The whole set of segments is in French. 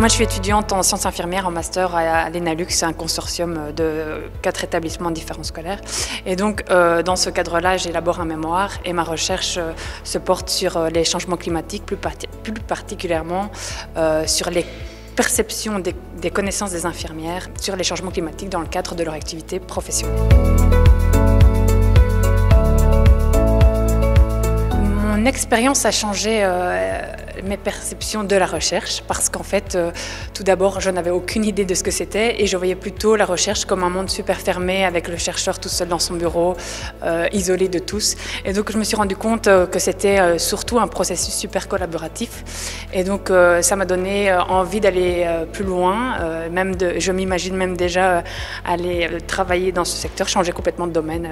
Moi, je suis étudiante en sciences infirmières en master à l'ENALUX, c'est un consortium de 4 établissements différents scolaires. Et donc, dans ce cadre-là, j'élabore un mémoire et ma recherche se porte sur les changements climatiques, plus particulièrement sur les perceptions des connaissances des infirmières sur les changements climatiques dans le cadre de leur activité professionnelle. Mon expérience a changé mes perceptions de la recherche parce qu'en fait, tout d'abord, je n'avais aucune idée de ce que c'était et je voyais plutôt la recherche comme un monde super fermé avec le chercheur tout seul dans son bureau, isolé de tous. Et donc, je me suis rendu compte que c'était surtout un processus super collaboratif. Et donc, ça m'a donné envie d'aller plus loin. Je m'imagine même déjà aller travailler dans ce secteur, changer complètement de domaine.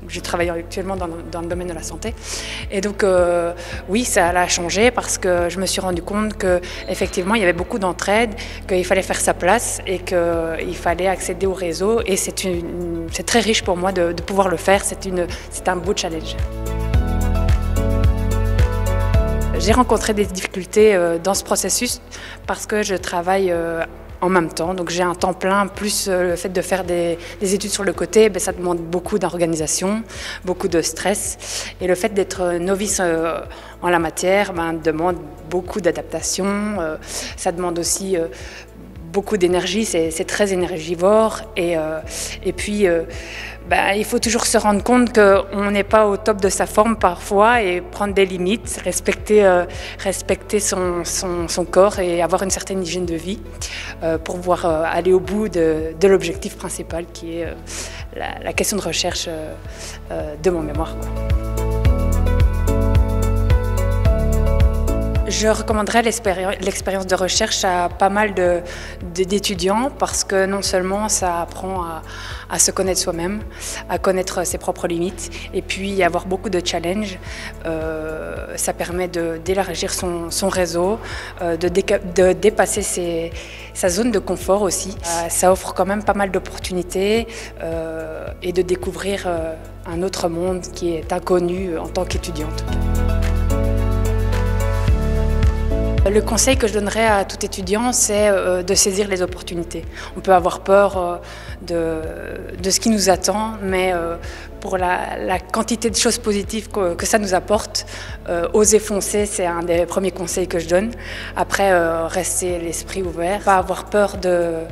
Je travaille actuellement dans le domaine de la santé. Et donc, oui, ça a changé parce que je me suis rendu compte qu'effectivement, il y avait beaucoup d'entraide, qu'il fallait faire sa place et qu'il fallait accéder au réseau. Et c'est très riche pour moi de pouvoir le faire. C'est un beau challenge. J'ai rencontré des difficultés dans ce processus parce que je travaille en même temps, donc j'ai un temps plein, plus le fait de faire des études sur le côté, ça demande beaucoup d'organisation, beaucoup de stress. Et le fait d'être novice en la matière demande beaucoup d'adaptation, ça demande aussi beaucoup d'énergie, c'est très énergivore. Et puis, il faut toujours se rendre compte qu'on n'est pas au top de sa forme parfois et prendre des limites, respecter son corps et avoir une certaine hygiène de vie pour pouvoir aller au bout de l'objectif principal qui est la question de recherche de mon mémoire. Je recommanderais l'expérience de recherche à pas mal d'étudiants parce que non seulement ça apprend à se connaître soi-même, à connaître ses propres limites et puis avoir beaucoup de challenges. Ça permet d'élargir son réseau, de dépasser sa zone de confort aussi. Ça offre quand même pas mal d'opportunités et de découvrir un autre monde qui est inconnu en tant qu'étudiante. Le conseil que je donnerais à tout étudiant, c'est de saisir les opportunités. On peut avoir peur de ce qui nous attend, mais pour la quantité de choses positives que ça nous apporte, oser foncer, c'est un des premiers conseils que je donne. Après, rester l'esprit ouvert, pas avoir peur de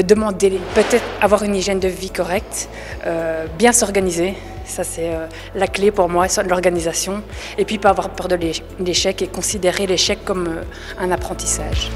demander, peut-être avoir une hygiène de vie correcte, bien s'organiser. Ça, c'est la clé pour moi, l'organisation. Et puis, pas avoir peur de l'échec et considérer l'échec comme un apprentissage.